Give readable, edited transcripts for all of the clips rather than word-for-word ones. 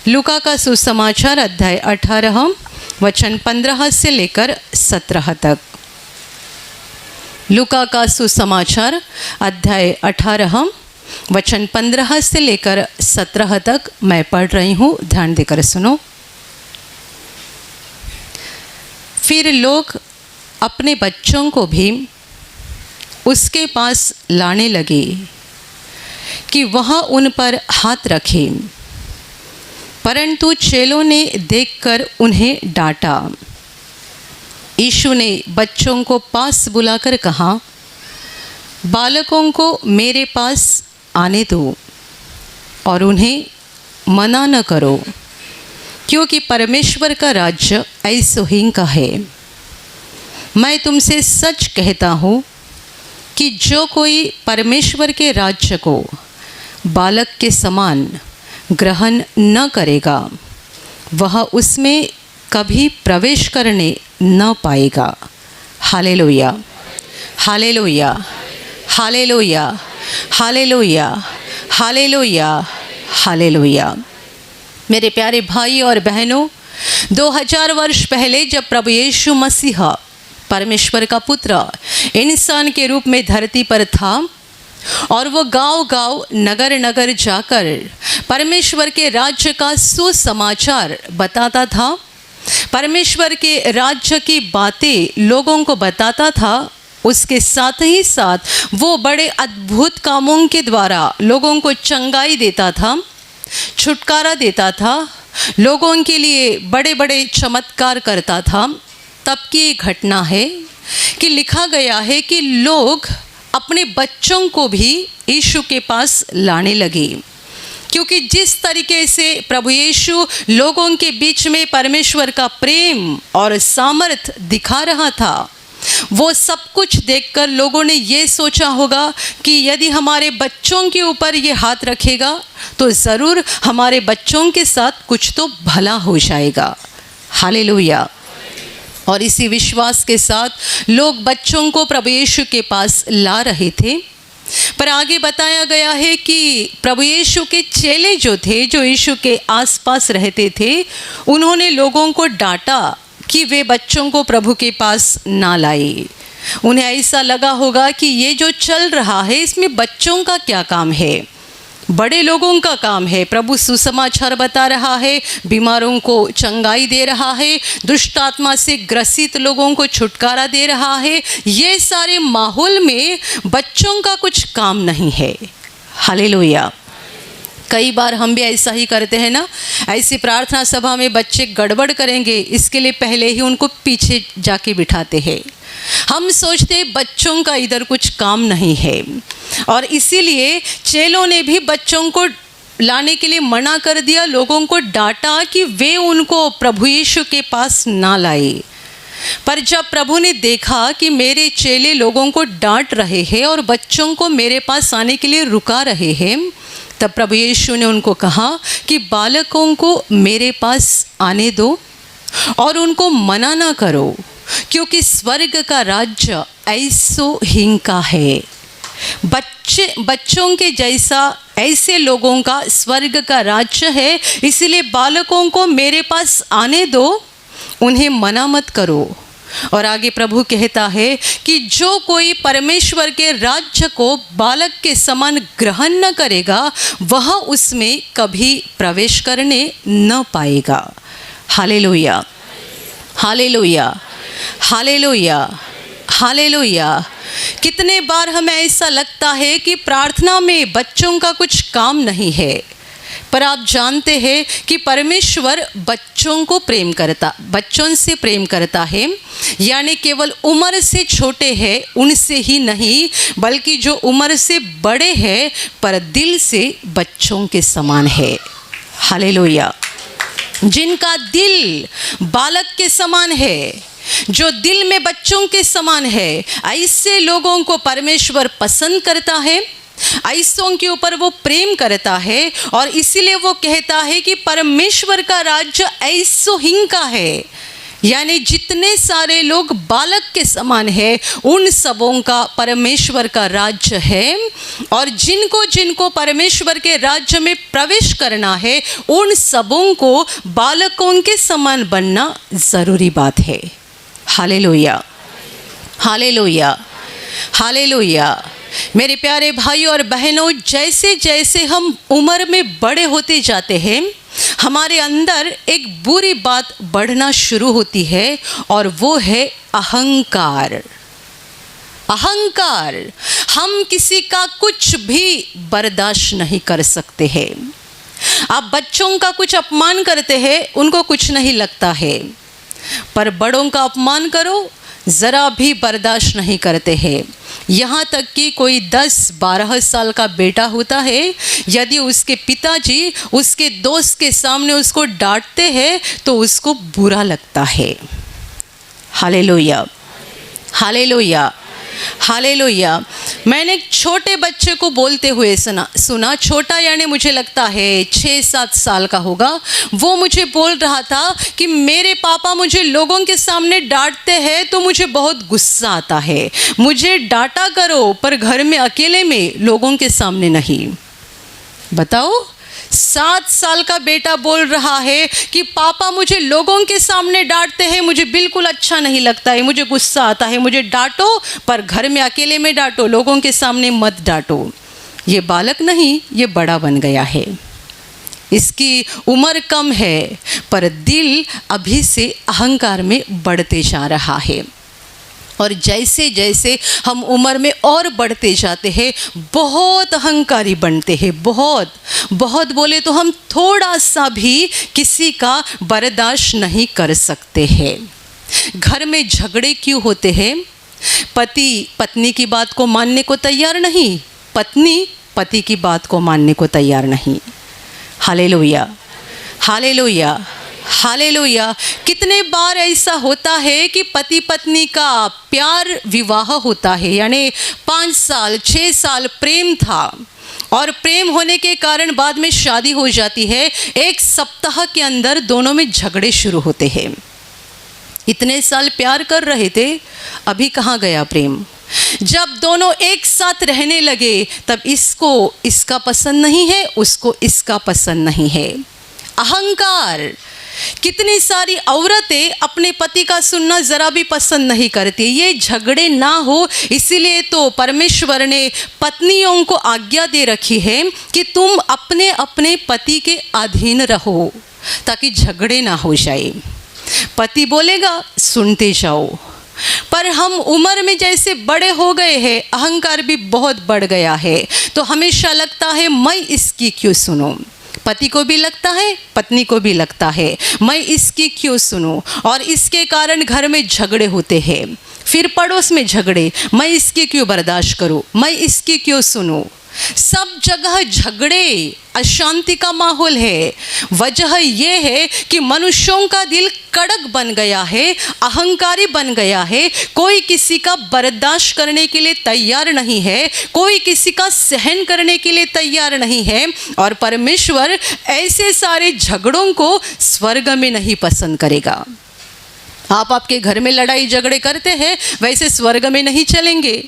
लूका का सुसमाचार अध्याय 18 वचन 15 से लेकर 17 तक। लूका का सुसमाचार अध्याय 18 वचन 15 से लेकर 17 तक मैं पढ़ रही हूँ, ध्यान देकर सुनो। फिर लोग अपने बच्चों को भी उसके पास लाने लगे कि वह उन पर हाथ रखे, परंतु चेलों ने देखकर उन्हें डांटा। यीशु ने बच्चों को पास बुलाकर कहा, बालकों को मेरे पास आने दो और उन्हें मना न करो, क्योंकि परमेश्वर का राज्य ऐसो ही का है। मैं तुमसे सच कहता हूँ कि जो कोई परमेश्वर के राज्य को बालक के समान ग्रहण न करेगा, वह उसमें कभी प्रवेश करने न पाएगा। Hallelujah, hallelujah, hallelujah, hallelujah, hallelujah, hallelujah. मेरे प्यारे भाई और बहनों, 2000 वर्ष पहले जब प्रभु यीशु मसीह परमेश्वर का पुत्र इंसान के रूप में धरती पर था और वो गांव-गांव, नगर-नगर जाकर परमेश्वर के राज्य का सुसमाचार बताता था, परमेश्वर के राज्य की बातें लोगों को बताता था, उसके साथ ही साथ वो बड़े अद्भुत कामों के द्वारा लोगों को चंगाई देता था, छुटकारा देता था, लोगों के लिए बड़े बड़े चमत्कार करता था। तब की घटना है कि लिखा गया है कि लोग अपने बच्चों को भी यीशु के पास लाने लगे, क्योंकि जिस तरीके से प्रभु यीशु लोगों के बीच में परमेश्वर का प्रेम और सामर्थ दिखा रहा था, वो सब कुछ देखकर लोगों ने ये सोचा होगा कि यदि हमारे बच्चों के ऊपर ये हाथ रखेगा तो ज़रूर हमारे बच्चों के साथ कुछ तो भला हो जाएगा। हालेलुया। और इसी विश्वास के साथ लोग बच्चों को प्रभु यीशु के पास ला रहे थे। पर आगे बताया गया है कि प्रभु यीशु के चेले जो थे, जो यीशु के आसपास रहते थे, उन्होंने लोगों को डांटा कि वे बच्चों को प्रभु के पास ना लाए। उन्हें ऐसा लगा होगा कि ये जो चल रहा है इसमें बच्चों का क्या काम है, बड़े लोगों का काम है। प्रभु सुसमाचार बता रहा है, बीमारों को चंगाई दे रहा है, दुष्ट आत्मा से ग्रसित लोगों को छुटकारा दे रहा है। ये सारे माहौल में बच्चों का कुछ काम नहीं है। हालेलुया। कई बार हम भी ऐसा ही करते हैं ना, ऐसी प्रार्थना सभा में बच्चे गड़बड़ करेंगे, इसके लिए पहले ही उनको पीछे जाके बिठाते हैं। हम सोचते हैं बच्चों का इधर कुछ काम नहीं है, और इसीलिए चेलों ने भी बच्चों को लाने के लिए मना कर दिया, लोगों को डांटा कि वे उनको प्रभु यीशु के पास ना लाए। पर जब प्रभु ने देखा कि मेरे चेले लोगों को डांट रहे हैं और बच्चों को मेरे पास आने के लिए रुका रहे हैं, तब प्रभु यीशु ने उनको कहा कि बालकों को मेरे पास आने दो और उनको मना ना करो, क्योंकि स्वर्ग का राज्य ऐसो ही का है। बच्चों के जैसा ऐसे लोगों का स्वर्ग का राज्य है, इसलिए बालकों को मेरे पास आने दो, उन्हें मना मत करो। और आगे प्रभु कहता है कि जो कोई परमेश्वर के राज्य को बालक के समान ग्रहण न करेगा, वह उसमें कभी प्रवेश करने न पाएगा। Hallelujah, hallelujah, hallelujah, hallelujah. कितने बार हमें ऐसा लगता है कि प्रार्थना में बच्चों का कुछ काम नहीं है, पर आप जानते हैं कि परमेश्वर बच्चों से प्रेम करता है, यानी केवल उम्र से छोटे हैं उनसे ही नहीं, बल्कि जो उम्र से बड़े हैं पर दिल से बच्चों के समान है। हालेलुया। जिनका दिल बालक के समान है, जो दिल में बच्चों के समान है, ऐसे लोगों को परमेश्वर पसंद करता है, ऐसों के ऊपर वो प्रेम करता है, और इसीलिए वो कहता है कि परमेश्वर का राज्य ऐसो ही का है। यानी जितने सारे लोग बालक के समान है, उन सबों का परमेश्वर का राज्य है। और जिनको जिनको परमेश्वर के राज्य में प्रवेश करना है, उन सबों को बालकों के समान बनना ज़रूरी बात है। Hallelujah, hallelujah, hallelujah. मेरे प्यारे भाइयों और बहनों, जैसे जैसे हम उम्र में बड़े होते जाते हैं, हमारे अंदर एक बुरी बात बढ़ना शुरू होती है, और वो है अहंकार। अहंकार। हम किसी का कुछ भी बर्दाश्त नहीं कर सकते हैं। आप बच्चों का कुछ अपमान करते हैं, उनको कुछ नहीं लगता है, पर बड़ों का अपमान करो, ज़रा भी बर्दाश्त नहीं करते हैं। यहाँ तक कि कोई 10-12 साल का बेटा होता है, यदि उसके पिताजी उसके दोस्त के सामने उसको डांटते हैं तो उसको बुरा लगता है। Hallelujah, hallelujah, hallelujah. मैंने एक छोटे बच्चे को बोलते हुए सुना, छोटा यानी मुझे लगता है 6-7 साल का होगा। वो मुझे बोल रहा था कि मेरे पापा मुझे लोगों के सामने डांटते हैं तो मुझे बहुत गुस्सा आता है, मुझे डांटा करो पर घर में अकेले में, लोगों के सामने नहीं। बताओ, 7 साल का बेटा बोल रहा है कि पापा मुझे लोगों के सामने डांटते हैं, मुझे बिल्कुल अच्छा नहीं लगता है, मुझे गुस्सा आता है, मुझे डांटो पर घर में अकेले में डांटो, लोगों के सामने मत डांटो। ये बालक नहीं, ये बड़ा बन गया है। इसकी उम्र कम है पर दिल अभी से अहंकार में बढ़ते जा रहा है। और जैसे जैसे हम उम्र में और बढ़ते जाते हैं, बहुत अहंकारी बनते हैं। बहुत बहुत बोले तो हम थोड़ा सा भी किसी का बर्दाश्त नहीं कर सकते हैं। घर में झगड़े क्यों होते हैं? पति पत्नी की बात को मानने को तैयार नहीं, पत्नी पति की बात को मानने को तैयार नहीं। Hallelujah, hallelujah, hallelujah. कितने बार ऐसा होता है कि पति पत्नी का प्यार विवाह होता है, यानी 5 साल 6 साल प्रेम था, और प्रेम होने के कारण बाद में शादी हो जाती है। 1 सप्ताह के अंदर दोनों में झगड़े शुरू होते हैं। इतने साल प्यार कर रहे थे, अभी कहाँ गया प्रेम? जब दोनों एक साथ रहने लगे, तब इसको इसका पसंद नहीं है, उसको इसका पसंद नहीं है। अहंकार। कितनी सारी औरतें अपने पति का सुनना ज़रा भी पसंद नहीं करती। ये झगड़े ना हो इसीलिए तो परमेश्वर ने पत्नियों को आज्ञा दे रखी है कि तुम अपने अपने पति के अधीन रहो, ताकि झगड़े ना हो जाए। पति बोलेगा सुनते जाओ। पर हम उम्र में जैसे बड़े हो गए हैं, अहंकार भी बहुत बढ़ गया है, तो हमेशा लगता है मैं इसकी क्यों सुनूं। पति को भी लगता है, पत्नी को भी लगता है मैं इसकी क्यों सुनूं, और इसके कारण घर में झगड़े होते हैं। फिर पड़ोस में झगड़े, मैं इसकी क्यों बर्दाश्त करूं, मैं इसकी क्यों सुनूं। सब जगह झगड़े, अशांति का माहौल है। वजह यह है कि मनुष्यों का दिल कड़क बन गया है, अहंकारी बन गया है। कोई किसी का बर्दाश्त करने के लिए तैयार नहीं है, कोई किसी का सहन करने के लिए तैयार नहीं है। और परमेश्वर ऐसे सारे झगड़ों को स्वर्ग में नहीं पसंद करेगा। आप आपके घर में लड़ाई झगड़े करते हैं, वैसे स्वर्ग में नहीं चलेंगे।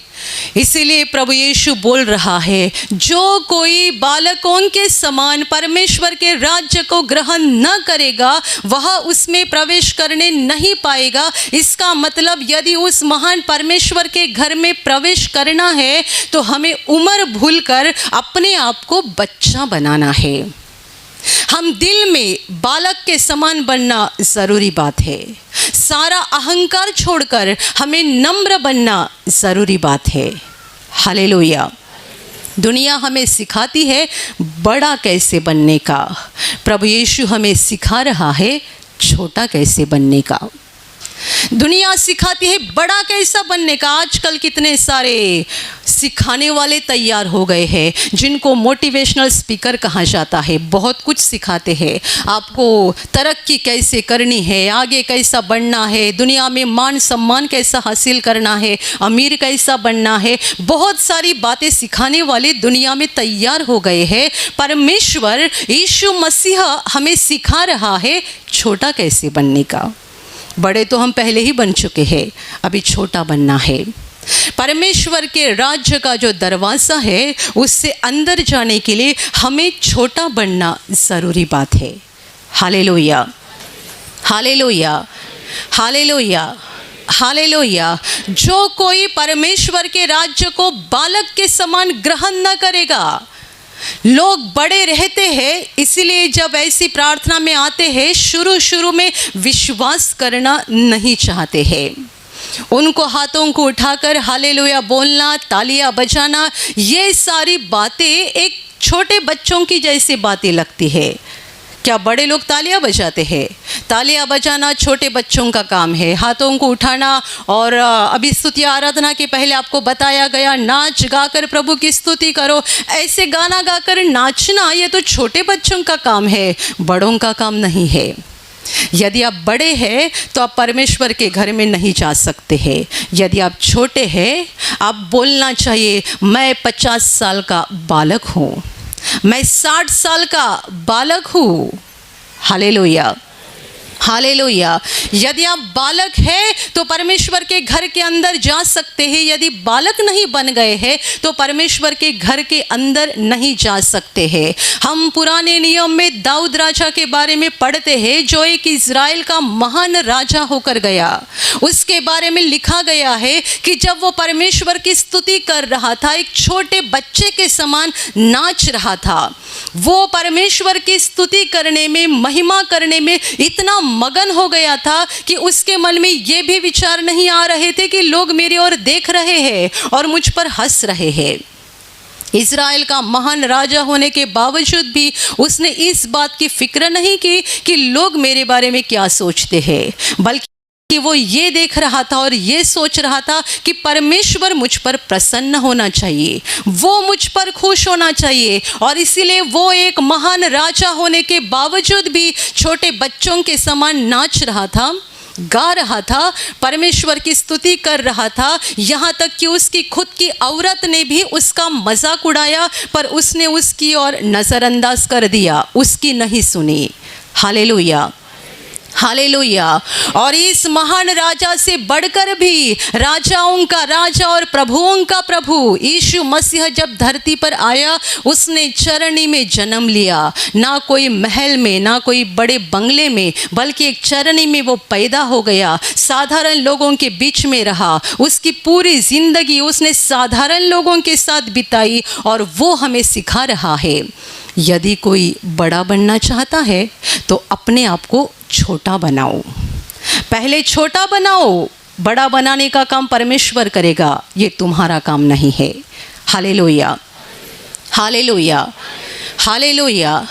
इसीलिए प्रभु यीशु बोल रहा है, जो कोई बालकों के समान परमेश्वर के राज्य को ग्रहण न करेगा, वह उसमें प्रवेश करने नहीं पाएगा। इसका मतलब यदि उस महान परमेश्वर के घर में प्रवेश करना है तो हमें उम्र भूलकर अपने आप को बच्चा बनाना है। हम दिल में बालक के समान बनना ज़रूरी बात है। सारा अहंकार छोड़कर हमें नम्र बनना ज़रूरी बात है। हालेलुया। दुनिया हमें सिखाती है बड़ा कैसे बनने का, प्रभु यीशु हमें सिखा रहा है छोटा कैसे बनने का। दुनिया सिखाती है बड़ा कैसा बनने का। आजकल कितने सारे सिखाने वाले तैयार हो गए हैं, जिनको मोटिवेशनल स्पीकर कहा जाता है। बहुत कुछ सिखाते हैं, आपको तरक्की कैसे करनी है, आगे कैसा बढ़ना है, दुनिया में मान सम्मान कैसा हासिल करना है, अमीर कैसा बनना है। बहुत सारी बातें सिखाने वाले दुनिया में तैयार हो गए हैं। परमेश्वर यीशु मसीह हमें सिखा रहा है छोटा कैसे बनने का। बड़े तो हम पहले ही बन चुके हैं, अभी छोटा बनना है। परमेश्वर के राज्य का जो दरवाज़ा है उससे अंदर जाने के लिए हमें छोटा बनना ज़रूरी बात है। Hallelujah, hallelujah, hallelujah, hallelujah. जो कोई परमेश्वर के राज्य को बालक के समान ग्रहण न करेगा, लोग बड़े रहते हैं इसलिए जब ऐसी प्रार्थना में आते हैं शुरू में विश्वास करना नहीं चाहते हैं। उनको हाथों को उठाकर हालेलुया बोलना, तालियां बजाना, ये सारी बातें एक छोटे बच्चों की जैसी बातें लगती है। क्या बड़े लोग तालियां बजाते हैं? तालियां बजाना छोटे बच्चों का काम है। हाथों को उठाना, और अभी स्तुति आराधना के पहले आपको बताया गया नाच गाकर प्रभु की स्तुति करो। ऐसे गाना गाकर नाचना ये तो छोटे बच्चों का काम है, बड़ों का काम नहीं है। यदि आप बड़े हैं तो आप परमेश्वर के घर में नहीं जा सकते हैं। यदि आप छोटे हैं, आप बोलना चाहिए मैं 50 साल का बालक हूँ, मैं 60 साल का बालक हूँ। Hallelujah, hallelujah. यदि आप बालक हैं तो परमेश्वर के घर के अंदर जा सकते हैं। यदि बालक नहीं बन गए हैं तो परमेश्वर के घर के अंदर नहीं जा सकते हैं। हम पुराने नियम में दाऊद राजा के बारे में पढ़ते हैं जो एक इज़राइल का महान राजा होकर गया। उसके बारे में लिखा गया है कि जब वो परमेश्वर की स्तुति कर रहा था, एक छोटे बच्चे के समान नाच रहा था। वो परमेश्वर की स्तुति करने में, महिमा करने में इतना मगन हो गया था कि उसके मन में ये भी विचार नहीं आ रहे थे कि लोग मेरी ओर देख रहे हैं और मुझ पर हंस रहे हैं। इज़राइल का महान राजा होने के बावजूद भी उसने इस बात की फिक्र नहीं की कि लोग मेरे बारे में क्या सोचते हैं, बल्कि कि वो ये देख रहा था और ये सोच रहा था कि परमेश्वर मुझ पर प्रसन्न होना चाहिए, वो मुझ पर खुश होना चाहिए। और इसीलिए वो एक महान राजा होने के बावजूद भी छोटे बच्चों के समान नाच रहा था, गा रहा था, परमेश्वर की स्तुति कर रहा था। यहाँ तक कि उसकी खुद की औरत ने भी उसका मजाक उड़ाया, पर उसने उसकी ओर नज़रअंदाज कर दिया, उसकी नहीं सुनी। Hallelujah, hallelujah. और इस महान राजा से बढ़कर भी राजाओं का राजा और प्रभुओं का प्रभु यीशु मसीह जब धरती पर आया, उसने चरनी में जन्म लिया। ना कोई महल में, ना कोई बड़े बंगले में, बल्कि एक चरनी में वो पैदा हो गया, साधारण लोगों के बीच में रहा। उसकी पूरी जिंदगी उसने साधारण लोगों के साथ बिताई और वो हमें सिखा रहा है यदि कोई बड़ा बनना चाहता है तो अपने आप को छोटा बनाओ। पहले छोटा बनाओ, बड़ा बनाने का काम परमेश्वर करेगा, ये तुम्हारा काम नहीं है। Hallelujah, hallelujah, hallelujah,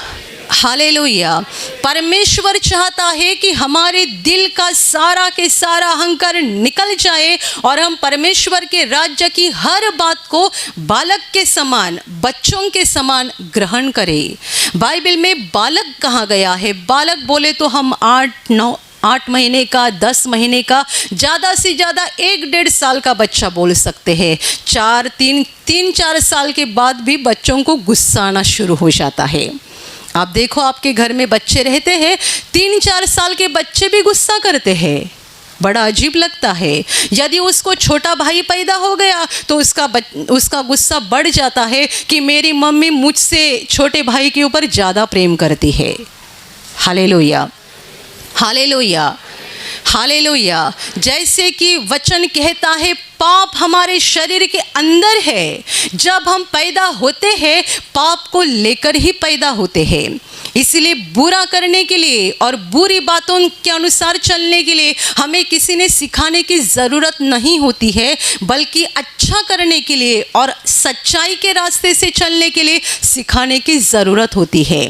hallelujah. परमेश्वर चाहता है कि हमारे दिल का सारा के सारा अहंकार निकल जाए और हम परमेश्वर के राज्य की हर बात को बालक के समान, बच्चों के समान ग्रहण करें। बाइबल में बालक कहा गया है। बालक बोले तो हम 8 महीने का, 10 महीने का, ज़्यादा से ज़्यादा 1-1.5 साल का बच्चा बोल सकते हैं। 3-4 साल के बाद भी बच्चों को गुस्सा आना शुरू हो जाता है। आप देखो आपके घर में बच्चे रहते हैं, 3-4 साल के बच्चे भी गुस्सा करते हैं, बड़ा अजीब लगता है। यदि उसको छोटा भाई पैदा हो गया तो उसका गुस्सा बढ़ जाता है कि मेरी मम्मी मुझसे छोटे भाई के ऊपर ज़्यादा प्रेम करती है। Hallelujah, hallelujah, hallelujah. जैसे कि वचन कहता है पाप हमारे शरीर के अंदर है। जब हम पैदा होते हैं पाप को लेकर ही पैदा होते हैं। इसलिए बुरा करने के लिए और बुरी बातों के अनुसार चलने के लिए हमें किसी ने सिखाने की ज़रूरत नहीं होती है, बल्कि अच्छा करने के लिए और सच्चाई के रास्ते से चलने के लिए सिखाने की ज़रूरत होती है।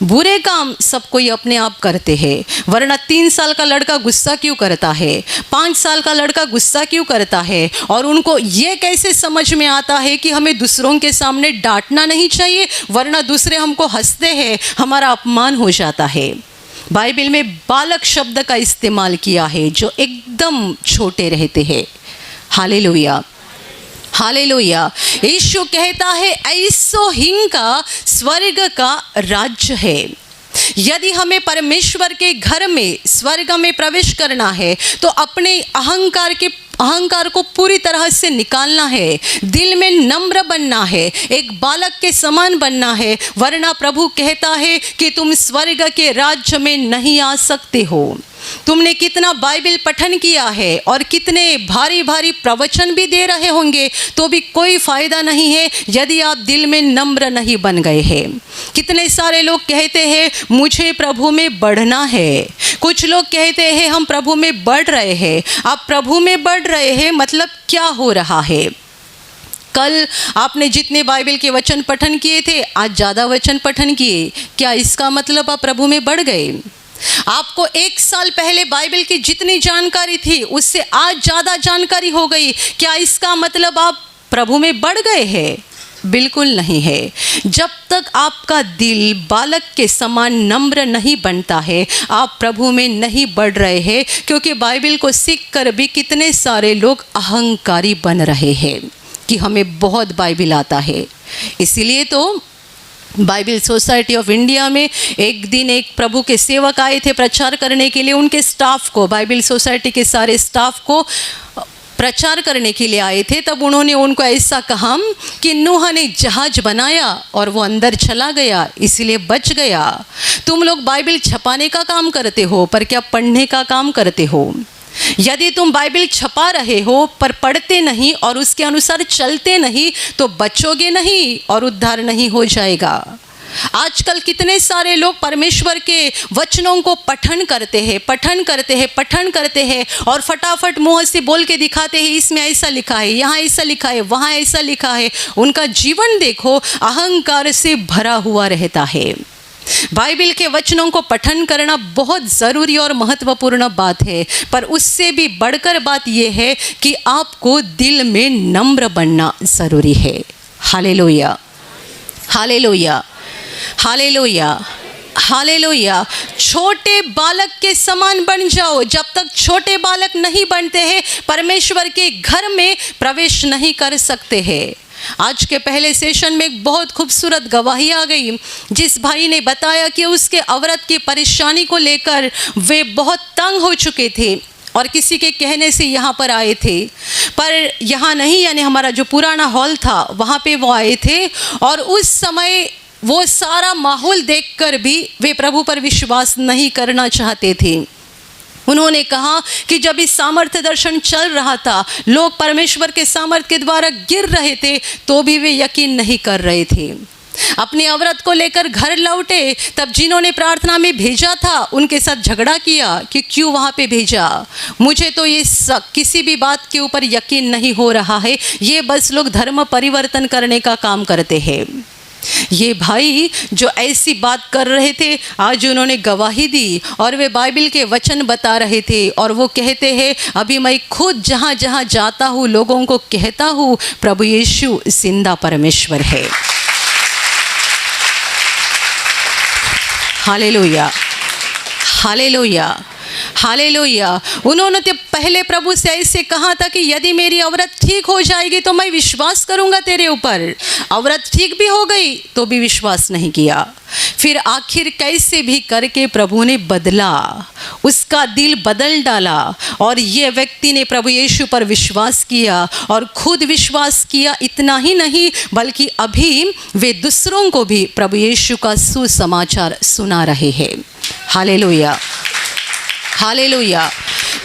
बुरे काम सब कोई अपने आप करते हैं, वरना 3 साल का लड़का गुस्सा क्यों करता है, 5 साल का लड़का गुस्सा क्यों करता है, और उनको ये कैसे समझ में आता है कि हमें दूसरों के सामने डांटना नहीं चाहिए, वरना दूसरे हमको हंसते हैं, हमारा अपमान हो जाता है। बाइबल में बालक शब्द का इस्तेमाल किया है जो एकदम छोटे रहते हैं। Hallelujah, hallelujah. यीशु कहता है ऐसो हिंग का स्वर्ग का राज्य है। यदि हमें परमेश्वर के घर में, स्वर्ग में प्रवेश करना है तो अपने अहंकार को पूरी तरह से निकालना है, दिल में नम्र बनना है, एक बालक के समान बनना है, वरना प्रभु कहता है कि तुम स्वर्ग के राज्य में नहीं आ सकते हो। तुमने कितना बाइबल पठन किया है और कितने भारी भारी प्रवचन भी दे रहे होंगे तो भी कोई फ़ायदा नहीं है यदि आप दिल में नम्र नहीं बन गए हैं। कितने सारे लोग कहते हैं मुझे प्रभु में बढ़ना है, कुछ लोग कहते हैं हम प्रभु में बढ़ रहे हैं। आप प्रभु में बढ़ रहे हैं मतलब क्या हो रहा है? कल आपने जितने बाइबल के वचन पठन किए थे, आज ज़्यादा वचन पठन किए, क्या इसका मतलब आप प्रभु में बढ़ गए? आपको 1 साल पहले बाइबल की जितनी जानकारी थी उससे आज ज़्यादा जानकारी हो गई, क्या इसका मतलब आप प्रभु में बढ़ गए हैं? बिल्कुल नहीं है। जब तक आपका दिल बालक के समान नम्र नहीं बनता है, आप प्रभु में नहीं बढ़ रहे हैं, क्योंकि बाइबल को सीख कर भी कितने सारे लोग अहंकारी बन रहे हैं कि हमें बहुत बाइबल आता है। इसीलिए तो बाइबल सोसाइटी ऑफ इंडिया में एक दिन एक प्रभु के सेवक आए थे प्रचार करने के लिए। उनके स्टाफ को, बाइबल सोसाइटी के सारे स्टाफ को प्रचार करने के लिए आए थे। तब उन्होंने उनको ऐसा कहा कि नूह ने जहाज बनाया और वो अंदर चला गया इसलिए बच गया। तुम लोग बाइबल छपाने का काम करते हो पर क्या पढ़ने का काम करते हो? यदि तुम बाइबल छपा रहे हो पर पढ़ते नहीं और उसके अनुसार चलते नहीं तो बचोगे नहीं और उद्धार नहीं हो जाएगा। आजकल कितने सारे लोग परमेश्वर के वचनों को पठन करते हैं और फटाफट मुंह से बोल के दिखाते हैं इसमें ऐसा लिखा है, यहाँ ऐसा लिखा है, वहाँ ऐसा लिखा है। उनका जीवन देखो अहंकार से भरा हुआ रहता है। बाइबल के वचनों को पठन करना बहुत ज़रूरी और महत्वपूर्ण बात है, पर उससे भी बढ़कर बात यह है कि आपको दिल में नम्र बनना ज़रूरी है। Hallelujah, hallelujah, hallelujah, hallelujah. छोटे बालक के समान बन जाओ। जब तक छोटे बालक नहीं बनते हैं परमेश्वर के घर में प्रवेश नहीं कर सकते हैं। आज के पहले सेशन में एक बहुत खूबसूरत गवाही आ गई। जिस भाई ने बताया कि उसके औरत की परेशानी को लेकर वे बहुत तंग हो चुके थे और किसी के कहने से यहाँ पर आए थे, पर यहाँ नहीं, यानी हमारा जो पुराना हॉल था वहाँ पे वो आए थे। और उस समय वो सारा माहौल देखकर भी वे प्रभु पर विश्वास नहीं करना चाहते थे। उन्होंने कहा कि जब इस सामर्थ्य दर्शन चल रहा था, लोग परमेश्वर के सामर्थ्य के द्वारा गिर रहे थे, तो भी वे यकीन नहीं कर रहे थे। अपनी औरत को लेकर घर लौटे, तब जिन्होंने प्रार्थना में भेजा था उनके साथ झगड़ा किया कि क्यों वहाँ पे भेजा, मुझे तो ये किसी भी बात के ऊपर यकीन नहीं हो रहा है, ये बस लोग धर्म परिवर्तन करने का काम करते हैं। ये भाई जो ऐसी बात कर रहे थे, आज उन्होंने गवाही दी और वे बाइबल के वचन बता रहे थे। और वो कहते हैं अभी मैं खुद जहाँ जहाँ जाता हूँ लोगों को कहता हूँ प्रभु यीशु जिंदा परमेश्वर है। Hallelujah, hallelujah, hallelujah. उन्होंने तो पहले प्रभु से ऐसे कहा था कि यदि मेरी औरत ठीक हो जाएगी तो मैं विश्वास करूंगा तेरे ऊपर। औरत ठीक भी हो गई तो भी विश्वास नहीं किया। फिर आखिर कैसे भी करके प्रभु ने बदला, उसका दिल बदल डाला और ये व्यक्ति ने प्रभु यीशु पर विश्वास किया और खुद विश्वास किया। इतना ही नहीं बल्कि अभी वे दूसरों को भी प्रभु यीशु का सुसमाचार सुना रहे हैं। Hallelujah, hallelujah.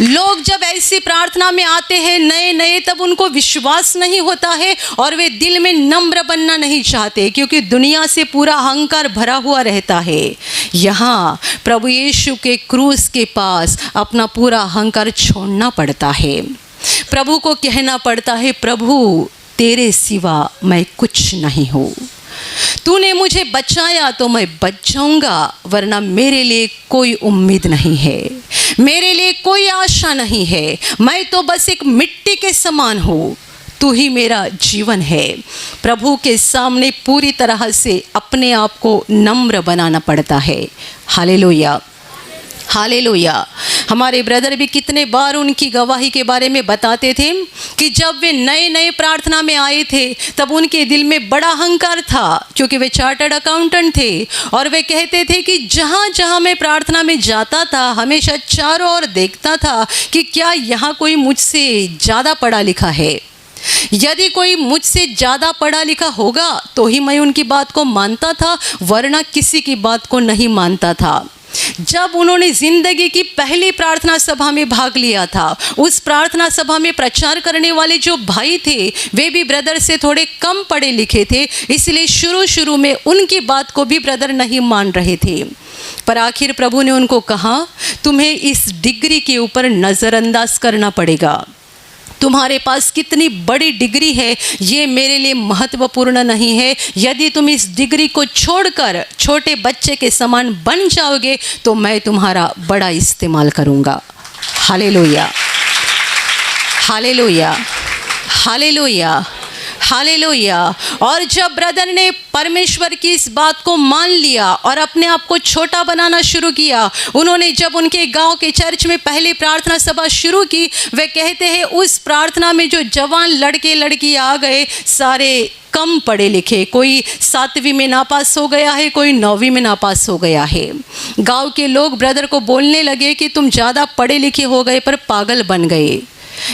लोग जब ऐसी प्रार्थना में आते हैं नए नए, तब उनको विश्वास नहीं होता है और वे दिल में नम्र बनना नहीं चाहते, क्योंकि दुनिया से पूरा अहंकार भरा हुआ रहता है। यहाँ प्रभु यीशु के क्रूस के पास अपना पूरा अहंकार छोड़ना पड़ता है। प्रभु को कहना पड़ता है प्रभु तेरे सिवा मैं कुछ नहीं हूँ, तूने मुझे बचाया तो मैं बच जाऊंगा, वरना मेरे लिए कोई उम्मीद नहीं है, मेरे लिए कोई आशा नहीं है, मैं तो बस एक मिट्टी के समान हूँ, तू ही मेरा जीवन है। प्रभु के सामने पूरी तरह से अपने आप को नम्र बनाना पड़ता है। Hallelujah, hallelujah. हमारे ब्रदर भी कितने बार उनकी गवाही के बारे में बताते थे कि जब वे नए नए प्रार्थना में आए थे तब उनके दिल में बड़ा अहंकार था, क्योंकि वे चार्टर्ड अकाउंटेंट थे। और वे कहते थे कि जहाँ जहाँ मैं प्रार्थना में जाता था हमेशा चारों ओर देखता था कि क्या यहाँ कोई मुझसे ज़्यादा पढ़ा लिखा है। यदि कोई मुझसे ज़्यादा पढ़ा लिखा होगा तो ही मैं उनकी बात को मानता था, वरना किसी की बात को नहीं मानता था। जब उन्होंने ज़िंदगी की पहली प्रार्थना सभा में भाग लिया था, उस प्रार्थना सभा में प्रचार करने वाले जो भाई थे वे भी ब्रदर से थोड़े कम पढ़े लिखे थे, इसलिए शुरू में उनकी बात को भी ब्रदर नहीं मान रहे थे। पर आखिर प्रभु ने उनको कहा, तुम्हें इस डिग्री के ऊपर नज़रअंदाज करना पड़ेगा। तुम्हारे पास कितनी बड़ी डिग्री है ये मेरे लिए महत्वपूर्ण नहीं है। यदि तुम इस डिग्री को छोड़कर छोटे बच्चे के समान बन जाओगे तो मैं तुम्हारा बड़ा इस्तेमाल करूँगा। Hallelujah, hallelujah, hallelujah, hallelujah. और जब ब्रदर ने परमेश्वर की इस बात को मान लिया और अपने आप को छोटा बनाना शुरू किया, उन्होंने जब उनके गांव के चर्च में पहली प्रार्थना सभा शुरू की, वे कहते हैं उस प्रार्थना में जो जवान लड़के लड़कियां आ गए सारे कम पढ़े लिखे, कोई 7वीं में नापास हो गया है, कोई 9वीं में नापास हो गया है। गाँव के लोग ब्रदर को बोलने लगे कि तुम ज़्यादा पढ़े लिखे हो गए पर पागल बन गए।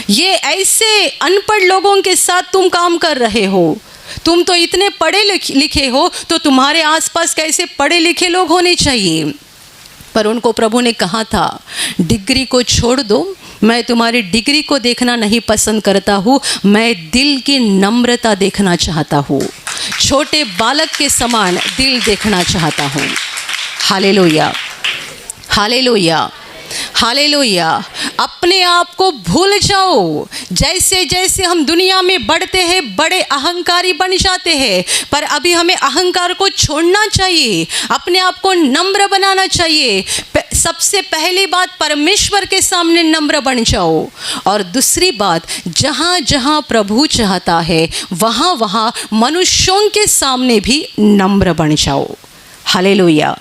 ये ऐसे अनपढ़ लोगों के साथ तुम काम कर रहे हो। तुम तो इतने पढ़े लिखे हो तो तुम्हारे आसपास कैसे पढ़े लिखे लोग होने चाहिए। पर उनको प्रभु ने कहा था, डिग्री को छोड़ दो, मैं तुम्हारी डिग्री को देखना नहीं पसंद करता हूँ, मैं दिल की नम्रता देखना चाहता हूँ, छोटे बालक के समान दिल देखना चाहता हूँ। Hallelujah, hallelujah, hallelujah. अपने आप को भूल जाओ। जैसे जैसे हम दुनिया में बढ़ते हैं बड़े अहंकारी बन जाते हैं, पर अभी हमें अहंकार को छोड़ना चाहिए, अपने आप को नम्र बनाना चाहिए। सबसे पहली बात, परमेश्वर के सामने नम्र बन जाओ। और दूसरी बात, जहाँ जहाँ प्रभु चाहता है वहाँ वहाँ मनुष्यों के सामने भी नम्र बन जाओ। Hallelujah,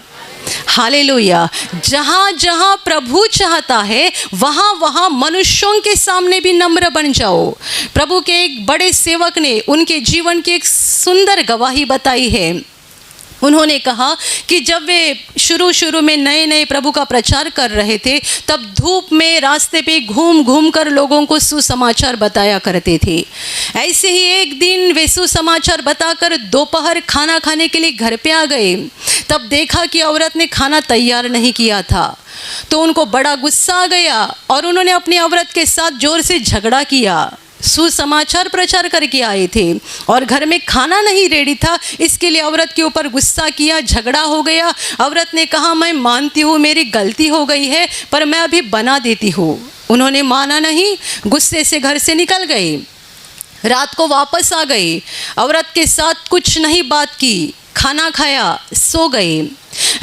hallelujah. जहाँ जहाँ प्रभु चाहता है वहाँ वहाँ मनुष्यों के सामने भी नम्र बन जाओ। प्रभु के एक बड़े सेवक ने उनके जीवन की एक सुंदर गवाही बताई है। उन्होंने कहा कि जब वे शुरू में नए नए प्रभु का प्रचार कर रहे थे तब धूप में रास्ते पे घूम घूम कर लोगों को सुसमाचार बताया करते थे। ऐसे ही एक दिन वे सुसमाचार बताकर दोपहर खाना खाने के लिए घर पे आ गए। तब देखा कि औरत ने खाना तैयार नहीं किया था, तो उनको बड़ा गुस्सा आ गया और उन्होंने अपनी औरत के साथ जोर से झगड़ा किया। सुसमाचार प्रचार करके आए थे और घर में खाना नहीं रेडी था, इसके लिए औरत के ऊपर गुस्सा किया, झगड़ा हो गया। औरत ने कहा, मैं मानती हूँ मेरी गलती हो गई है, पर मैं अभी बना देती हूँ। उन्होंने माना नहीं, गुस्से से घर से निकल गए। रात को वापस आ गए, औरत के साथ कुछ नहीं बात की, खाना खाया, सो गए।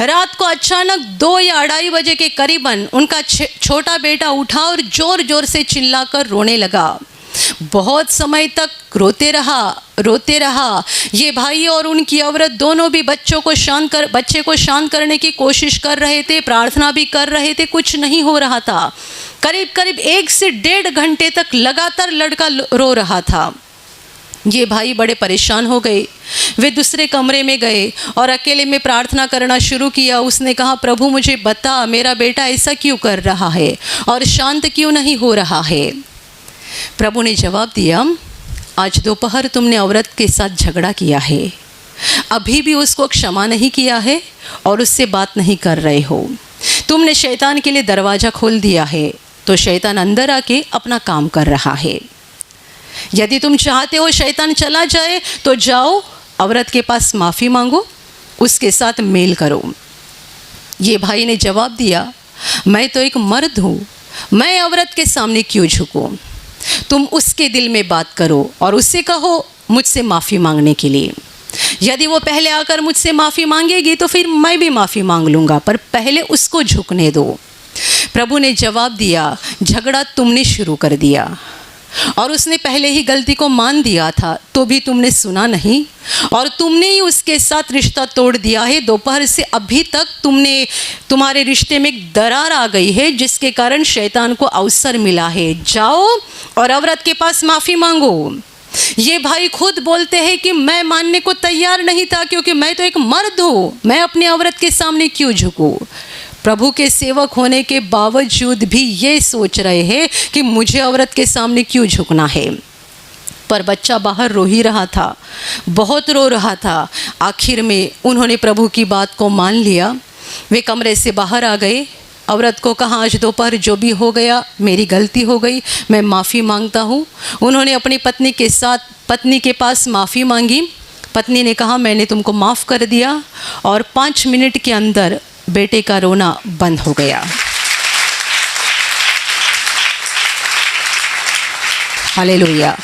रात को अचानक 2 या 2:30 बजे के करीबन उनका छोटा बेटा उठा और जोर जोर से चिल्लाकर रोने लगा। बहुत समय तक रोते रहा। ये भाई और उनकी औरत दोनों भी बच्चे को शांत करने की कोशिश कर रहे थे, प्रार्थना भी कर रहे थे, कुछ नहीं हो रहा था। करीब 1 से 1.5 घंटे तक लगातार लड़का रो रहा था। ये भाई बड़े परेशान हो गए। वे दूसरे कमरे में गए और अकेले में प्रार्थना करना शुरू किया। उसने कहा, प्रभु मुझे बता, मेरा बेटा ऐसा क्यों कर रहा है और शांत क्यों नहीं हो रहा है। प्रभु ने जवाब दिया, आज दोपहर तुमने औरत के साथ झगड़ा किया है, अभी भी उसको क्षमा नहीं किया है और उससे बात नहीं कर रहे हो। तुमने शैतान के लिए दरवाज़ा खोल दिया है, तो शैतान अंदर आके अपना काम कर रहा है। यदि तुम चाहते हो शैतान चला जाए तो जाओ, औरत के पास माफ़ी मांगो, उसके साथ मेल करो। ये भाई ने जवाब दिया, मैं तो एक मर्द हूँ, मैं औरत के सामने क्यों झुकूँ। तुम उसके दिल में बात करो और उससे कहो मुझसे माफ़ी मांगने के लिए। यदि वो पहले आकर मुझसे माफ़ी मांगेगी तो फिर मैं भी माफ़ी मांग लूँगा, पर पहले उसको झुकने दो। प्रभु ने जवाब दिया, झगड़ा तुमने शुरू कर दिया, और उसने पहले ही गलती को मान दिया था, तो भी तुमने सुना नहीं और तुमने ही उसके साथ रिश्ता तोड़ दिया है। दोपहर से अभी तक तुम्हारे रिश्ते में एक दरार आ गई है, जिसके कारण शैतान को अवसर मिला है। जाओ और औरत के पास माफ़ी मांगो। ये भाई खुद बोलते हैं कि मैं मानने को तैयार नहीं था, क्योंकि मैं तो एक मर्द हूँ, मैं अपनी औरत के सामने क्यों झुकूँ। प्रभु के सेवक होने के बावजूद भी ये सोच रहे हैं कि मुझे औरत के सामने क्यों झुकना है। पर बच्चा बाहर रो ही रहा था, बहुत रो रहा था। आखिर में उन्होंने प्रभु की बात को मान लिया। वे कमरे से बाहर आ गए। औरत को कहा, आज दोपहर जो भी हो गया मेरी गलती हो गई, मैं माफ़ी मांगता हूँ। उन्होंने अपनी पत्नी के पास माफ़ी मांगी। पत्नी ने कहा, मैंने तुमको माफ़ कर दिया, और 5 मिनट के अंदर बेटे का रोना बंद हो गया। Hallelujah,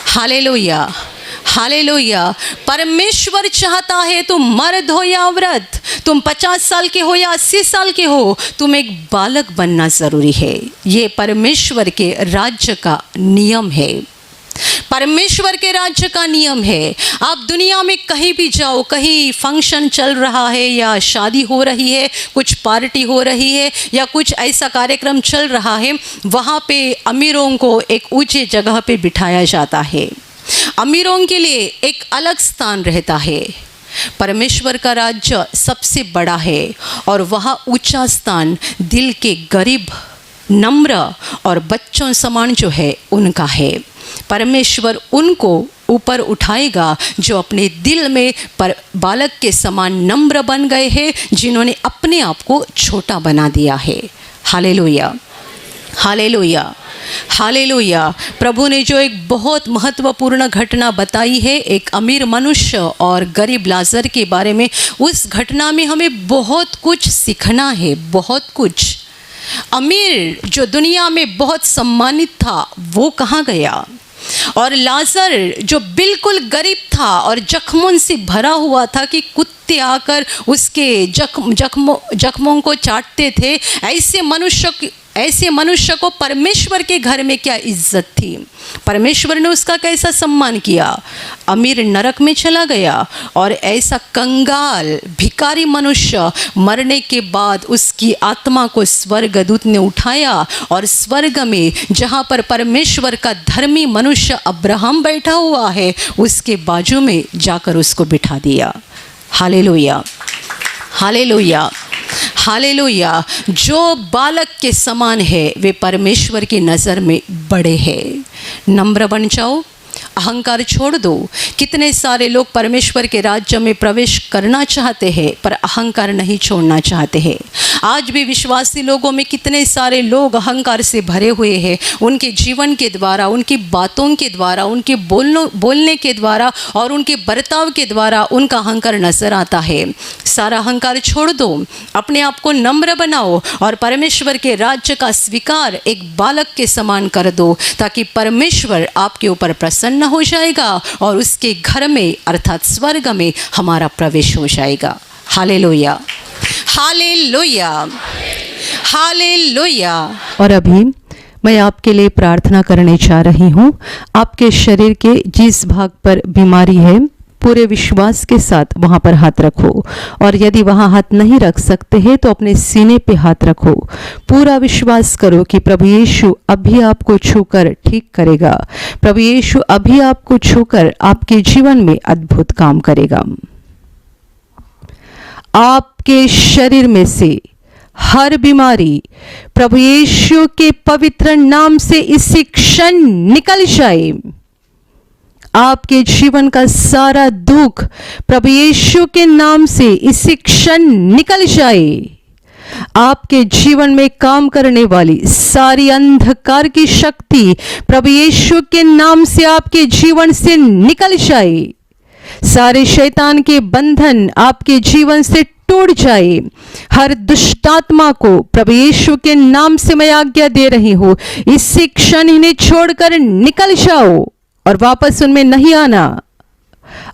hallelujah, hallelujah. परमेश्वर चाहता है तुम मर्द हो या औरत, तुम 50 साल के हो या 80 साल के हो, तुम एक बालक बनना ज़रूरी है। ये परमेश्वर के राज्य का नियम है, परमेश्वर के राज्य का नियम है। आप दुनिया में कहीं भी जाओ, कहीं फंक्शन चल रहा है या शादी हो रही है, कुछ पार्टी हो रही है या कुछ ऐसा कार्यक्रम चल रहा है, वहाँ पे अमीरों को एक ऊंचे जगह पे बिठाया जाता है। अमीरों के लिए एक अलग स्थान रहता है। परमेश्वर का राज्य सबसे बड़ा है और वहाँ ऊंचा स्थान दिल के गरीब, नम्र और बच्चों समान जो है उनका है। परमेश्वर उनको ऊपर उठाएगा जो अपने दिल में बालक के समान नम्र बन गए हैं, जिन्होंने अपने आप को छोटा बना दिया है। Hallelujah, hallelujah, hallelujah. प्रभु ने जो एक बहुत महत्वपूर्ण घटना बताई है, एक अमीर मनुष्य और गरीब लाजर के बारे में, उस घटना में हमें बहुत कुछ सीखना है, बहुत कुछ। अमीर जो दुनिया में बहुत सम्मानित था, वो कहाँ गया, और लाजर जो बिल्कुल गरीब था और जख्मों से भरा हुआ था कि कुत्ते आकर उसके जख्मों को चाटते थे, ऐसे मनुष्य को परमेश्वर के घर में क्या इज्जत थी। परमेश्वर ने उसका कैसा सम्मान किया। अमीर नरक में चला गया और ऐसा कंगाल भिखारी मनुष्य मरने के बाद उसकी आत्मा को स्वर्गदूत ने उठाया और स्वर्ग में जहाँ पर परमेश्वर का धर्मी मनुष्य अब्राहम बैठा हुआ है, उसके बाजू में जाकर उसको बिठा दिया। Hallelujah, hallelujah, hallelujah. जो बालक के समान है वे परमेश्वर की नज़र में बड़े हैं। नम्र बन जाओ, अहंकार छोड़ दो। कितने सारे लोग परमेश्वर के राज्य में प्रवेश करना चाहते हैं पर अहंकार नहीं छोड़ना चाहते हैं। आज भी विश्वासी लोगों में कितने सारे लोग अहंकार से भरे हुए हैं। उनके जीवन के द्वारा, उनकी बातों के द्वारा, उनके बोलने के द्वारा और उनके बर्ताव के द्वारा उनका अहंकार नजर आता है। सारा अहंकार छोड़ दो, अपने आप को नम्र बनाओ और परमेश्वर के राज्य का स्वीकार एक बालक के समान कर दो, ताकि परमेश्वर आपके ऊपर प्रसन्न हो जाएगा और उसके घर में अर्थात स्वर्ग में हमारा प्रवेश हो जाएगा। Hallelujah, hallelujah, hallelujah. और अभी मैं आपके लिए प्रार्थना करने जा रही हूँ। आपके शरीर के जिस भाग पर बीमारी है, पूरे विश्वास के साथ वहाँ पर हाथ रखो, और यदि वहाँ हाथ नहीं रख सकते हैं तो अपने सीने पे हाथ रखो। पूरा विश्वास करो कि प्रभु यीशु अभी आपको छूकर ठीक करेगा। प्रभु यीशु अभी आपको छूकर आपके जीवन में अद्भुत काम करेगा। आपके शरीर में से हर बीमारी प्रभु यीशु के पवित्र नाम से इसी क्षण निकल जाए। आपके जीवन का सारा दुख प्रभु यीशु के नाम से इसी क्षण निकल जाए। आपके जीवन में काम करने वाली सारी अंधकार की शक्ति प्रभु यीशु के नाम से आपके जीवन से निकल जाए। सारे शैतान के बंधन आपके जीवन से टूट जाए। हर दुष्टात्मा को प्रभु यीशु के नाम से मैं आज्ञा दे रही हूँ, इसी क्षण इन्हें छोड़कर निकल जाओ और वापस उनमें नहीं आना।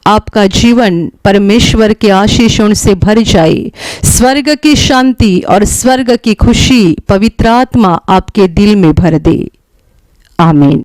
आपका जीवन परमेश्वर के आशीषों से भर जाए। स्वर्ग की शांति और स्वर्ग की खुशी पवित्र आत्मा आपके दिल में भर दे। आमीन।